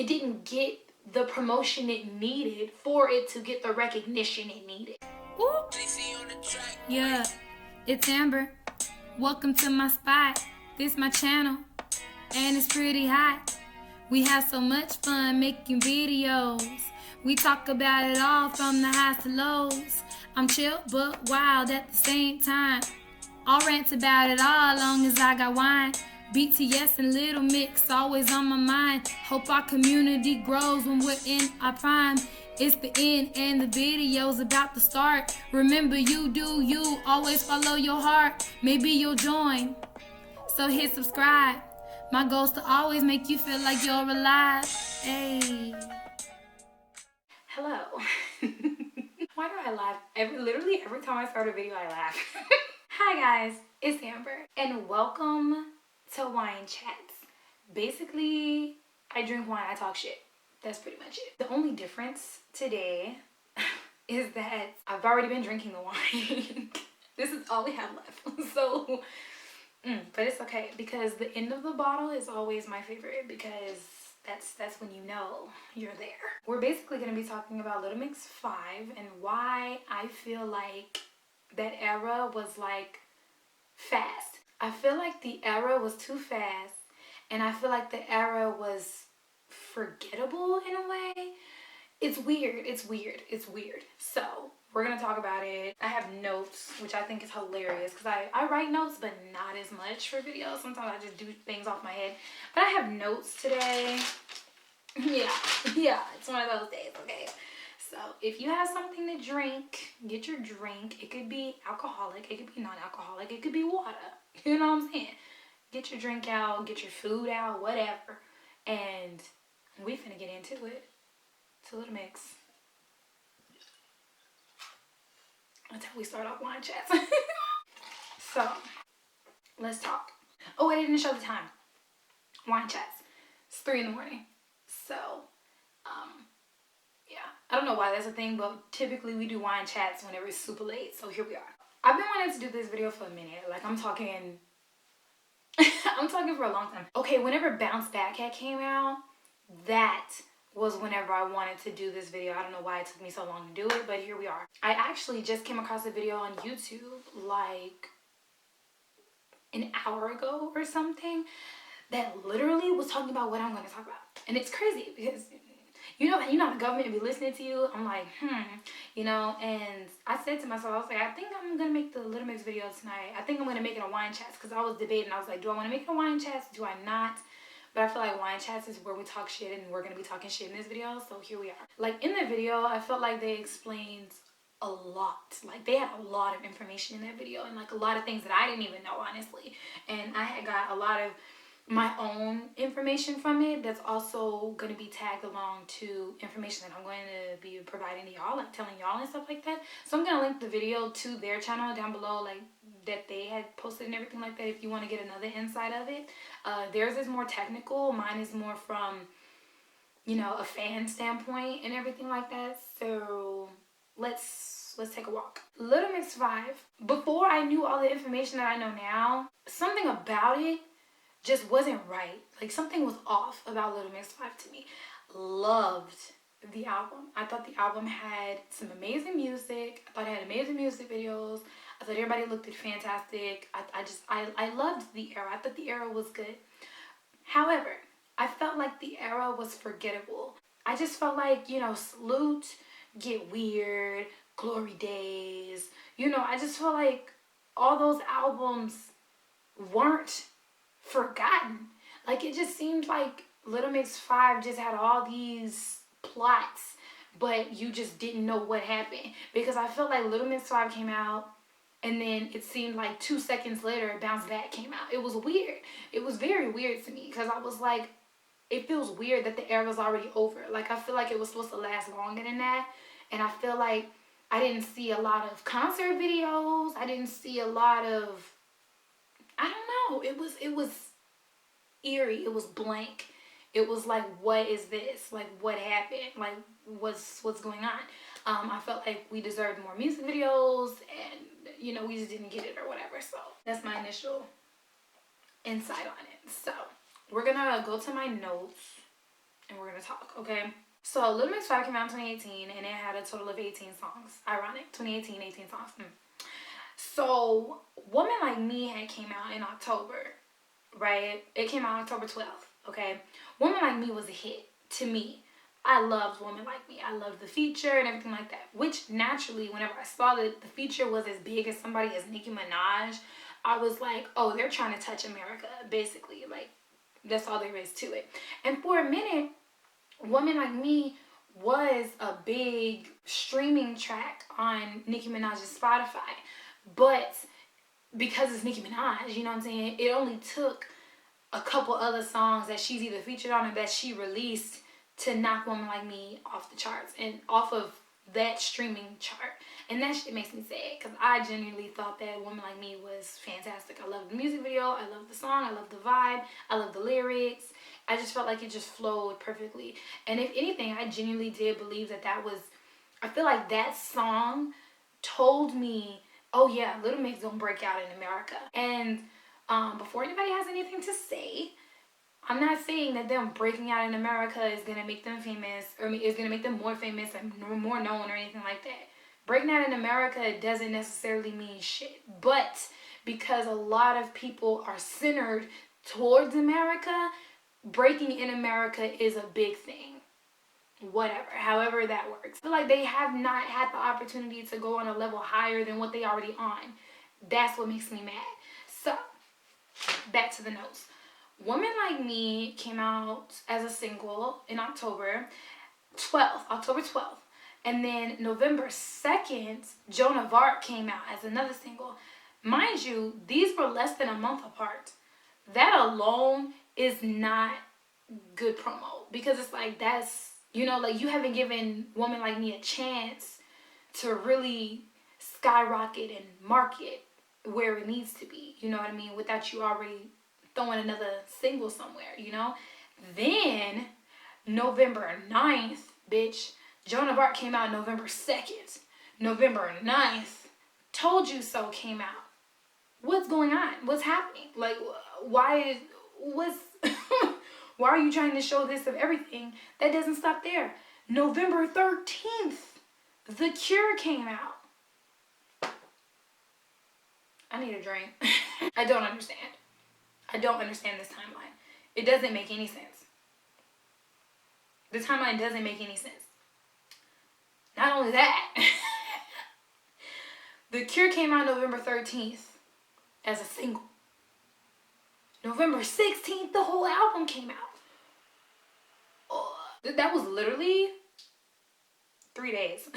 it didn't get the promotion it needed for it to get the recognition it needed. Ooh. Yeah, it's Amber. Welcome to my spot. This my channel, and it's pretty hot. We have so much fun making videos. We talk about it all from the highs to lows. I'm chill but wild at the same time. I'll rant about it all long as I got wine. BTS and Little Mix always on my mind. Hope our community grows when we're in our prime. It's the end and the video's about to start. Remember, you do you, always follow your heart. Maybe you'll join, so hit subscribe. My goal's to always make you feel like you're alive. Hey. Hello. Why do I laugh? Literally every time I start a video, I laugh. Hi guys, it's Amber, and welcome to Wine Chats. Basically, I drink wine, I talk shit. That's pretty much it. The only difference today is that I've already been drinking the wine. This is all we have left. So, but it's okay because the end of the bottle is always my favorite because that's when you know you're there. We're basically going to be talking about Little Mix 5 and why I feel like that era was like fast. I feel like the era was too fast, and I feel like the era was forgettable in a way. It's weird. So we're gonna talk about it. I have notes, which I think is hilarious because I write notes, but not as much for videos. Sometimes I just do things off my head, but I have notes today. Yeah, it's one of those days. Okay, so if you have something to drink, get your drink. It could be alcoholic, it could be non-alcoholic, it could be water. You know what I'm saying? Get your drink out, get your food out, whatever, and we finna get into it. It's a Little Mix. That's how we start off Wine Chats. So, let's talk. Oh, I didn't show the time. Wine Chats. It's 3 in the morning. So, yeah. I don't know why that's a thing, but typically we do Wine Chats whenever it's super late. So here we are. I've been wanting to do this video for a minute. Like, I'm talking for a long time. Okay, whenever Bounce Back came out, that was whenever I wanted to do this video. I don't know why it took me so long to do it, but here we are. I actually just came across a video on YouTube like an hour ago or something that literally was talking about what I'm going to talk about. And it's crazy because you know the government be listening to you. I'm like, you know, and I said to myself, I was like, I think I'm going to make the Little Mix video tonight. I think I'm going to make it a Wine Chats because I was debating. I was like, do I want to make it a Wine Chats? Do I not? But I feel like Wine Chats is where we talk shit, and we're going to be talking shit in this video. So here we are. Like, in the video, I felt like they explained a lot. Like, they had a lot of information in that video and like a lot of things that I didn't even know, honestly. And I had got a lot of my own information from it that's also going to be tagged along to information that I'm going to be providing to y'all, like telling y'all and stuff like that. So I'm going to link the video to their channel down below, like that they had posted and everything like that, if you want to get another insight of it. Theirs is more technical. Mine is more from, you know, a fan standpoint and everything like that. So let's take a walk. Little Mix 5, before I knew all the information that I know now, something about it just wasn't right. Like, something was off about Little Mix 5 to me. Loved the album. I thought the album had some amazing music. I thought it had amazing music videos. I thought everybody looked fantastic. I loved the era. I thought the era was good. However, I felt like the era was forgettable. I just felt like, you know, Salute, Get Weird, Glory Days, you know, I just felt like all those albums weren't forgotten. Like, it just seemed like Little Mix 5 just had all these plots, but you just didn't know what happened. Because I felt like Little Mix 5 came out, and then it seemed like 2 seconds later, Bounce Back came out. It was weird. It was very weird to me because I was like, it feels weird that the era was already over. Like, I feel like it was supposed to last longer than that. And I feel like I didn't see a lot of concert videos. I didn't see a lot of, I don't know. It was eerie. It was blank. It was like, what is this? Like, what happened? Like, what's going on? I felt like we deserved more music videos, and, you know, we just didn't get it or whatever. So that's my initial insight on it. So we're gonna go to my notes and we're gonna talk, okay? So Little Mix 5 came out in 2018, and it had a total of 18 songs. Ironic, 2018, 18 songs. So Woman Like Me had came out in October, right? It came out October 12th, okay? Woman Like Me was a hit to me. I loved Woman Like Me. I loved the feature and everything like that, which naturally, whenever I saw that the feature was as big as somebody as Nicki Minaj, I was like, oh, they're trying to touch America, basically. Like, that's all there is to it. And for a minute, Woman Like Me was a big streaming track on Nicki Minaj's Spotify. But because it's Nicki Minaj, you know what I'm saying, it only took a couple other songs that she's either featured on or that she released to knock Woman Like Me off the charts and off of that streaming chart. And that shit makes me sad, because I genuinely thought that Woman Like Me was fantastic. I love the music video, I love the song, I love the vibe, I love the lyrics. I just felt like it just flowed perfectly. And if anything, I genuinely did believe that was, I feel like that song told me, oh yeah, Little Mix gonna break out in America. And before anybody has anything to say, I'm not saying that them breaking out in America is gonna make them famous, or is gonna make them more famous and more known or anything like that. Breaking out in America doesn't necessarily mean shit. But because a lot of people are centered towards America, breaking in America is a big thing. Whatever, however that works. I feel like they have not had the opportunity to go on a level higher than what they already on. That's what makes me mad. So, back to the notes. Woman Like Me came out as a single in October 12th. And then November 2nd, Joan of Arc came out as another single. Mind you, these were less than a month apart. That alone is not good promo, because it's like, that's, you know, like, you haven't given Woman Like Me a chance to really skyrocket and market where it needs to be, you know what I mean, without you already throwing another single somewhere, you know. Then November 9th, bitch, Joan of Arc came out November 2nd. November 9th, Told You So came out. What's going on? What's happening? Like, why are you trying to show this of everything? That doesn't stop there. November 13th, The Cure came out. I need a drink. I don't understand. I don't understand this timeline. It doesn't make any sense. The timeline doesn't make any sense. Not only that, The Cure came out November 13th as a single. November 16th, the whole album came out. Oh, that was literally 3 days.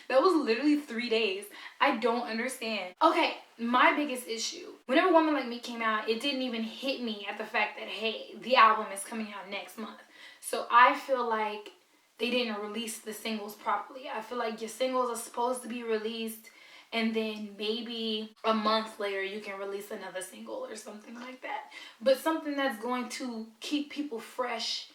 That was literally 3 days. I don't understand. Okay, my biggest issue. Whenever Woman Like Me came out, it didn't even hit me at the fact that, hey, the album is coming out next month. So I feel like they didn't release the singles properly. I feel like your singles are supposed to be released, and then maybe a month later you can release another single or something like that. But something that's going to keep people fresh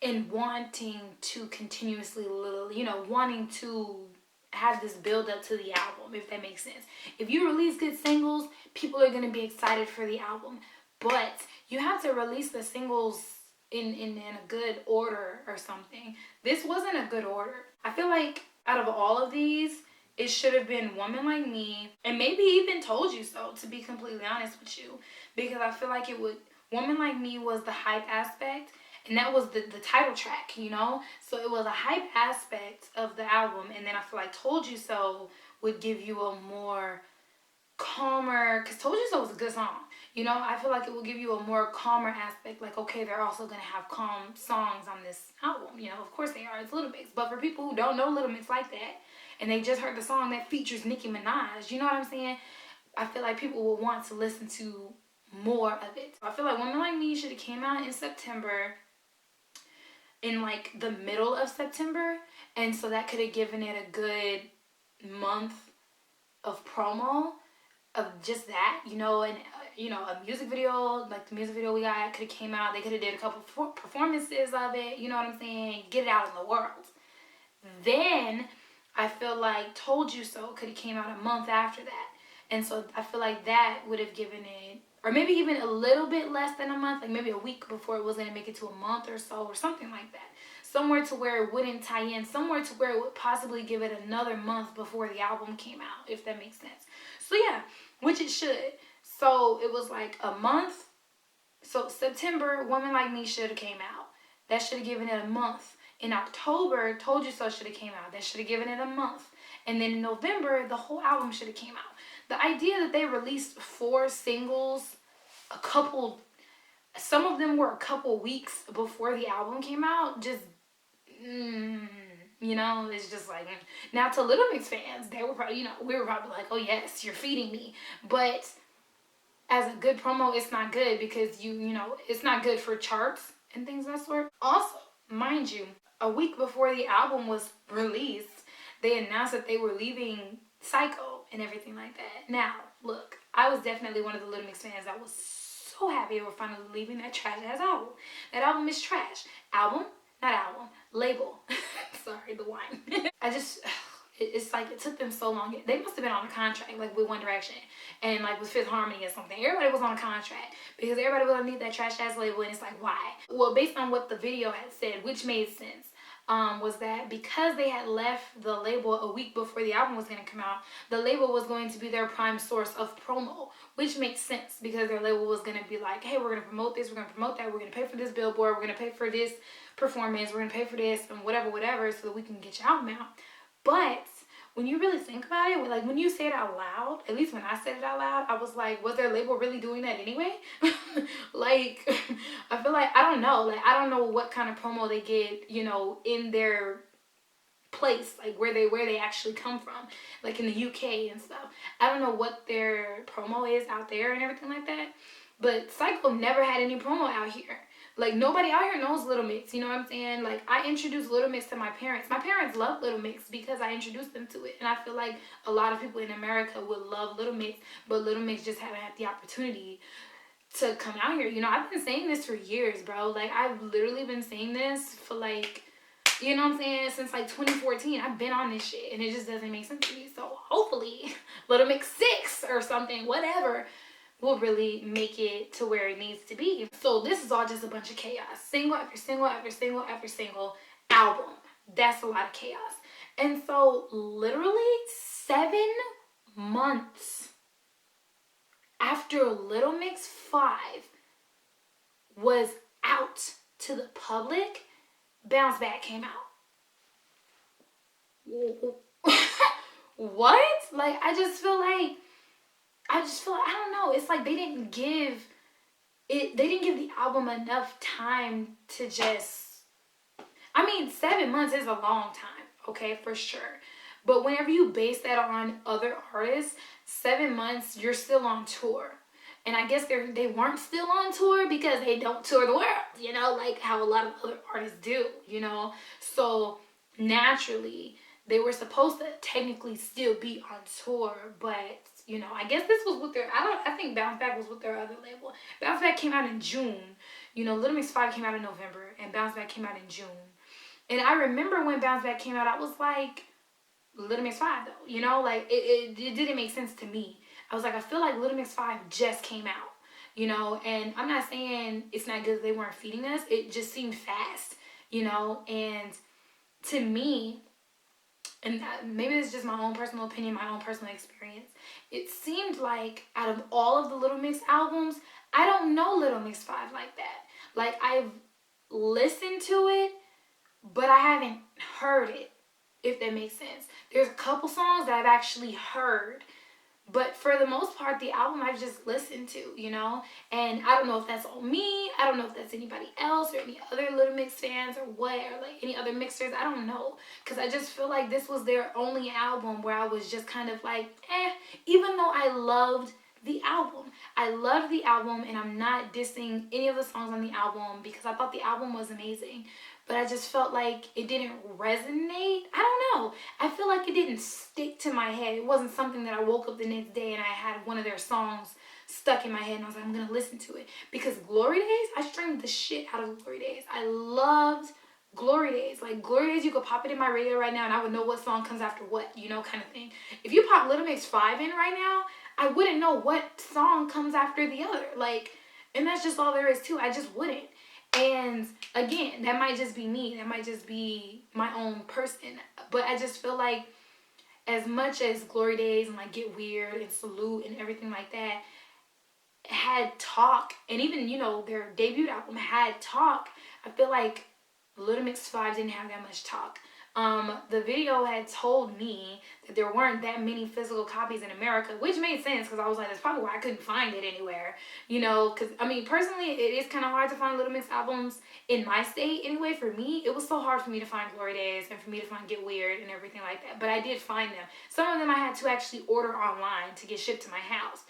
and wanting to continuously, you know, wanting to have this build up to the album, if that makes sense. If you release good singles, people are going to be excited for the album. But you have to release the singles in a good order or something. This wasn't a good order. I feel like out of all of these, it should have been Woman Like Me, and maybe even Told You So, to be completely honest with you. Because I feel like Woman Like Me was the hype aspect, and that was the title track, you know? So it was a hype aspect of the album, and then I feel like Told You So would give you a more calmer, because Told You So was a good song. You know, I feel like it will give you a more calmer aspect. Like, okay, they're also going to have calm songs on this album. You know, of course they are. It's Little Mix. But for people who don't know Little Mix like that, and they just heard the song that features Nicki Minaj, you know what I'm saying? I feel like people will want to listen to more of it. I feel like Woman Like Me should have came out in September, in like the middle of September. And so that could have given it a good month of promo of just that, you know, and you know, a music video, like the music video we got could have came out. They could have did a couple performances of it, you know what I'm saying? Get it out in the world. Then I feel like Told You So could have came out a month after that. And so I feel like that would have given it or maybe even a little bit less than a month, like maybe a week before it was going to make it to a month or so, or something like that. Somewhere to where it wouldn't tie in, somewhere to where it would possibly give it another month before the album came out, if that makes sense. So yeah, which it should. So it was like a month. So September, Woman Like Me should have came out. That should have given it a month. In October, Told You So should have came out. That should have given it a month. And then in November, the whole album should have came out. The idea that they released 4 singles, some of them were a couple weeks before the album came out, just, it's just like, now to Little Mix fans, they were probably, we were probably like, oh yes, you're feeding me. But as a good promo, it's not good because it's not good for charts and things of that sort. Also, mind you, a week before the album was released, they announced that they were leaving Psycho and everything like that. Now, look, I was definitely one of the Little Mix fans that was so happy they were finally leaving that trash ass album. That album is trash. Label. Sorry, the wine. It's like it took them so long. They must have been on a contract, like with One Direction and like with Fifth Harmony or something. Everybody was on a contract because everybody was underneath that trash ass label, and it's like, why? Well, based on what the video had said, which made sense, was that because they had left the label a week before the album was going to come out, the label was going to be their prime source of promo, which makes sense because their label was going to be like, hey, we're going to promote this, we're going to promote that, we're going to pay for this billboard, we're going to pay for this performance, we're going to pay for this and whatever so that we can get your album out. But when you really think about it, like when you say it out loud, at least when I said it out loud, I was like, was their label really doing that anyway? Like, I feel like, I don't know what kind of promo they get, in their place, like where they actually come from, like in the UK and stuff. I don't know what their promo is out there and everything like that, but Psycho never had any promo out here. Like, nobody out here knows Little Mix, you know what I'm saying? Like, I introduced Little Mix to my parents. My parents love Little Mix because I introduced them to it. And I feel like a lot of people in America would love Little Mix, but Little Mix just haven't had the opportunity to come out here. I've been saying this for years, bro. Like, I've literally been saying this for, like, you know what I'm saying, since, like, 2014. I've been on this shit, and it just doesn't make sense to me. So, hopefully, Little Mix 6 or something, whatever, will really make it to where it needs to be. So this is all just a bunch of chaos. Single after single after single after single album. That's a lot of chaos. And so literally 7 months after Little Mix 5 was out to the public, Bounce Back came out. What? Like, I just feel like, I don't know. It's like they didn't give the album enough time to just, 7 months is a long time, okay, for sure. But whenever you base that on other artists, 7 months, you're still on tour. And I guess they weren't still on tour because they don't tour the world, like how a lot of other artists do, So naturally, they were supposed to technically still be on tour, but I guess this was with I think Bounce Back was with their other label. Bounce Back came out in June. Little Mix 5 came out in November, and Bounce Back came out in June. And I remember when Bounce Back came out, I was like, Little Mix 5 though, like it didn't make sense to me. I was like, I feel like Little Mix 5 just came out, and I'm not saying it's not good that they weren't feeding us. It just seemed fast, and to me, and maybe this is just my own personal opinion, my own personal experience, it seemed like out of all of the Little Mix albums, I don't know Little Mix 5 like that. Like, I've listened to it, but I haven't heard it, if that makes sense. There's a couple songs that I've actually heard, but for the most part, the album I've just listened to, and I don't know if that's on me, I don't know if that's anybody else or any other Little Mix fans or what, or like any other mixers, I don't know, because I just feel like this was their only album where I was just kind of like, even though I loved the album. I loved the album, and I'm not dissing any of the songs on the album because I thought the album was amazing. But I just felt like it didn't resonate. I don't know. I feel like it didn't stick to my head. It wasn't something that I woke up the next day and I had one of their songs stuck in my head and I was like, I'm going to listen to it. Because Glory Days, I streamed the shit out of Glory Days. I loved Glory Days. Like, Glory Days, you could pop it in my radio right now and I would know what song comes after what, you know, kind of thing. If you pop Little Mix 5 in right now, I wouldn't know what song comes after the other. Like, and that's just all there is to it. I just wouldn't. And again, that might just be me. That might just be my own person. But I just feel like as much as Glory Days and like Get Weird and Salute and everything like that had talk, and even, you know, their debut album had talk, I feel like Little Mix 5 didn't have that much talk. The video had told me that there weren't that many physical copies in America, which made sense because I was like, that's probably why I couldn't find it anywhere, you know, because, I mean, personally, it is kind of hard to find Little Mix albums in my state anyway. For me, it was so hard for me to find Glory Days and for me to find Get Weird and everything like that, but I did find them. Some of them I had to actually order online to get shipped to my house,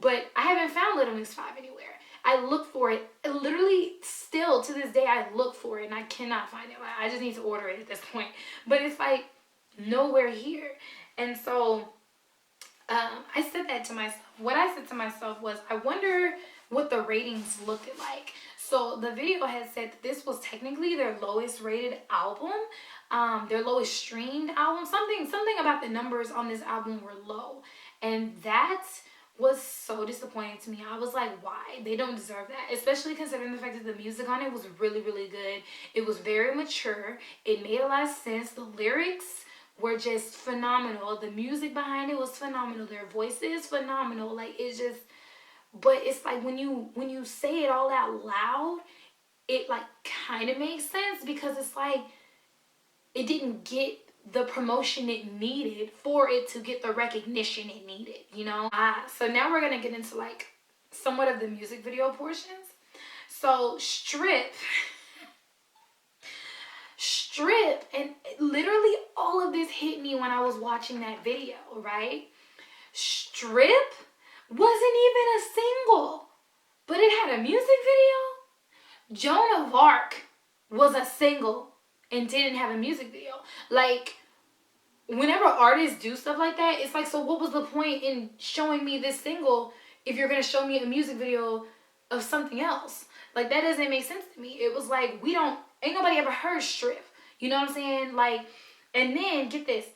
but I haven't found Little Mix 5 anywhere. I look for it. Literally, still to this day, I look for it and I cannot find it. I just need to order it at this point. But it's like nowhere here. And so I said that to myself. What I said to myself was, I wonder what the ratings looked like. So the video had said that this was technically their lowest rated album, their lowest streamed album. Something about the numbers on this album were low. And that was so disappointing to me. I was like, why? They don't deserve that. Especially considering the fact that the music on it was really, really good. It was very mature. It made a lot of sense. The lyrics were just phenomenal. The music behind it was phenomenal. Their voices phenomenal. Like, it's just, but it's like when you say it all out loud, it like kind of makes sense because it's like it didn't get the promotion it needed for it to get the recognition it needed, you know? So now we're gonna get into like somewhat of the music video portions. So Strip, and literally all of this hit me when I was watching that video, right? Strip wasn't even a single, but it had a music video. Joan of Arc was a single and didn't have a music video. Like, whenever artists do stuff like that, it's like, so what was the point in showing me this single if you're gonna show me a music video of something else? Like, that doesn't make sense to me. It was like, ain't nobody ever heard Strip. You know what I'm saying? Like, and then, get this,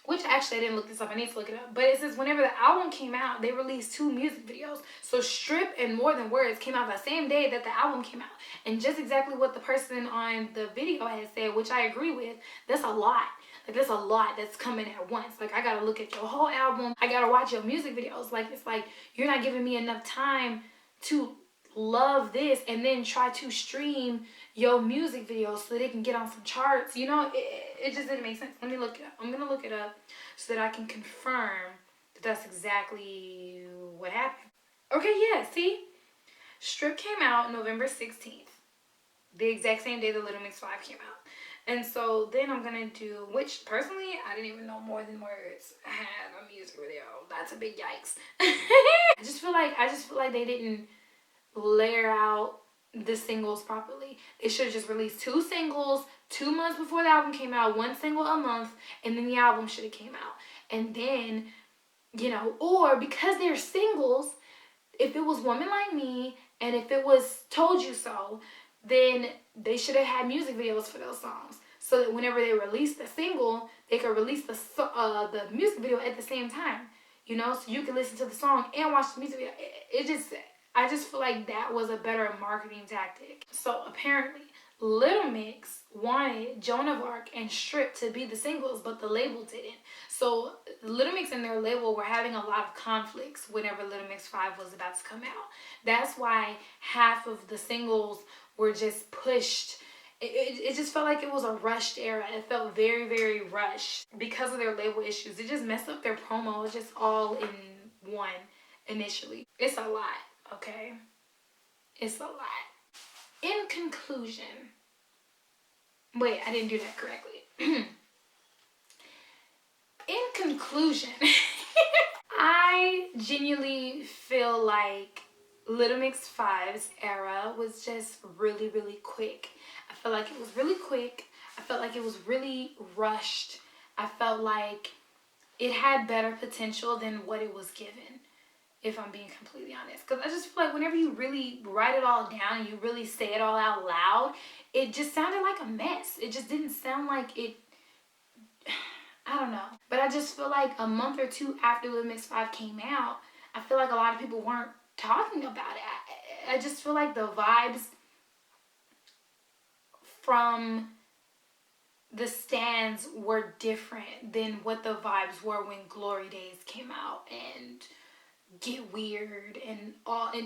which actually I didn't look this up, I need to look it up, but it says whenever the album came out, they released 2 music videos. So Strip and More Than Words came out the same day that the album came out. And just exactly what the person on the video had said, which I agree with, that's a lot. Like, there's a lot that's coming at once. Like, I gotta look at your whole album. I gotta watch your music videos. Like, it's like, you're not giving me enough time to love this and then try to stream your music videos so they can get on some charts. You know, it just didn't make sense. Let me look it up. I'm gonna look it up so that I can confirm that that's exactly what happened. Okay, yeah, see? Strip came out November 16th. The exact same day the Little Mix 5 came out. And so then I'm gonna do, which personally I didn't even know More Than Words had a music video. That's a big yikes. I just feel like they didn't layer out the singles properly. They should have just released 2 singles 2 months before the album came out, 1 single a month, and then the album should have came out. And then, you know, or because they're singles, if it was Woman Like Me and if it was Told You So, then they should have had music videos for those songs, so that whenever they release the single, they could release the music video at the same time, you know, so you can listen to the song and watch the music video. I just feel like that was a better marketing tactic. So apparently, Little Mix wanted Joan of Arc and Strip to be the singles, but the label didn't. So Little Mix and their label were having a lot of conflicts whenever Little Mix 5 was about to come out. That's why half of the singles were just pushed. It just felt like it was a rushed era. It felt very, very rushed because of their label issues. It just messed up their promo. It's just all in one initially. It's a lot, okay? It's a lot. In conclusion, wait, I didn't do that correctly. In conclusion, I genuinely feel like Little Mix 5's era was just really, really quick. I felt like it was really quick. I felt like it was really rushed. I felt like it had better potential than what it was given. if I'm being completely honest. Because I just feel like whenever you really write it all down and you really say it all out loud, it just sounded like a mess. It just didn't sound like it. I don't know. But I just feel like a month or two after Little Mix 5 came out, I feel like a lot of people weren't talking about it. I just feel like the vibes from the stands were different than what the vibes were when Glory Days came out and Get Weird and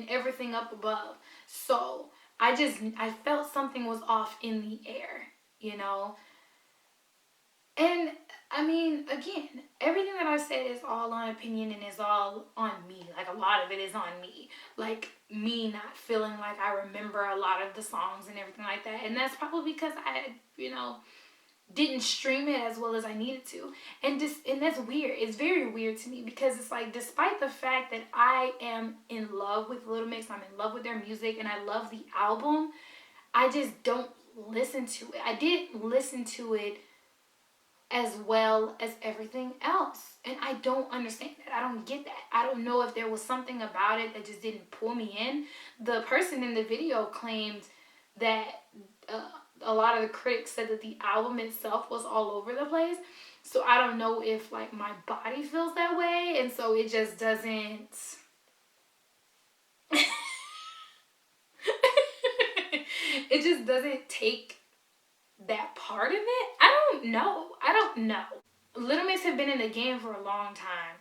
everything up above. So I felt something was off in the air, you know. And I mean, again, everything that I said is all on opinion and is all on me. Like, a lot of it is on me. Like, me not feeling like I remember a lot of the songs and everything like that. And that's probably because I, didn't stream it as well as I needed to. And that's weird. It's very weird to me because it's like, despite the fact that I am in love with Little Mix, I'm in love with their music, and I love the album, I just don't listen to it. I didn't listen to it as well as everything else. And I don't understand that. I don't get that. I don't know if there was something about it that just didn't pull me in. The person in the video claimed that a lot of the critics said that the album itself was all over the place. So I don't know if like my body feels that way, and so it just doesn't it just doesn't take that part of it. I don't know. Little Mix have been in the game for a long time.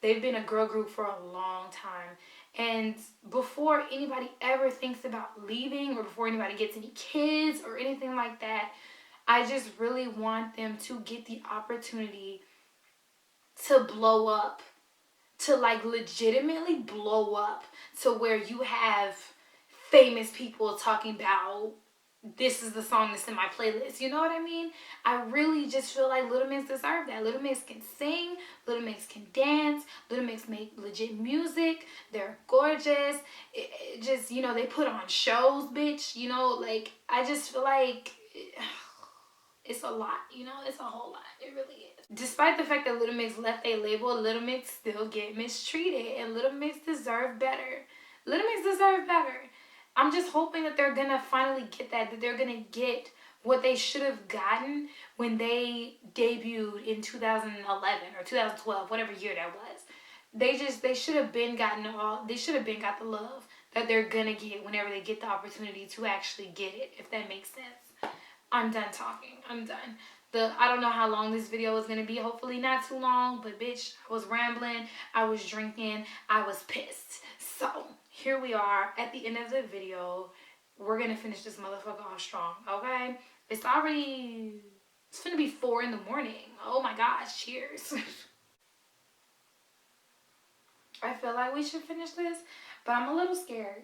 They've been a girl group for a long time. And before anybody ever thinks about leaving or before anybody gets any kids or anything like that, I just really want them to get the opportunity to blow up, to like legitimately blow up, to where you have famous people talking about, this is the song that's in my playlist. You know what I mean? I really just feel like Little Mix deserve that. Little Mix can sing. Little Mix can dance. Little Mix make legit music. They're gorgeous. It just, they put on shows, bitch. Like, I just feel like it's a lot. It's a whole lot. It really is. Despite the fact that Little Mix left a label, Little Mix still get mistreated. And Little Mix deserve better. Little Mix deserve better. I'm just hoping that they're going to finally get that they're going to get what they should have gotten when they debuted in 2011 or 2012, whatever year that was. They should have been got the love that they're going to get whenever they get the opportunity to actually get it, if that makes sense. I'm done talking. I'm done. I don't know how long this video is going to be. Hopefully not too long, but bitch, I was rambling, I was drinking, I was pissed. So, here we are at the end of the video. We're going to finish this motherfucker off strong, okay? It's finna be 4 in the morning. Oh my gosh, cheers. I feel like we should finish this, but I'm a little scared.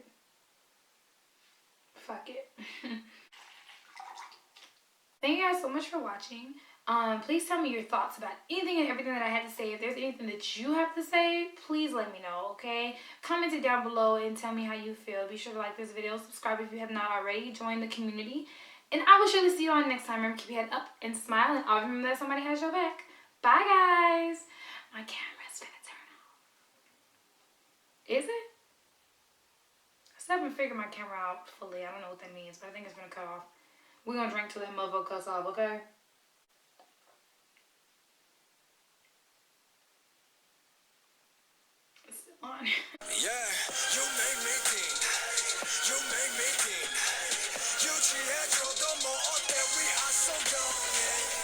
Fuck it. Thank you guys so much for watching. Please tell me your thoughts about anything and everything that I had to say. If there's anything that you have to say, please let me know, okay? Comment it down below and tell me how you feel. Be sure to like this video, subscribe if you have not already, join the community. And I will surely see you on next time. Remember, keep your head up and smile, and always remember that somebody has your back. Bye, guys. My camera's gonna turn off. Is it? I still haven't figured my camera out fully. I don't know what that means, but I think it's gonna cut off. We're gonna drink till that motherfucker cuts off, okay? It's still on. Yeah, you make me think. You make me think. You cheat, you don't know that we are so young, yeah.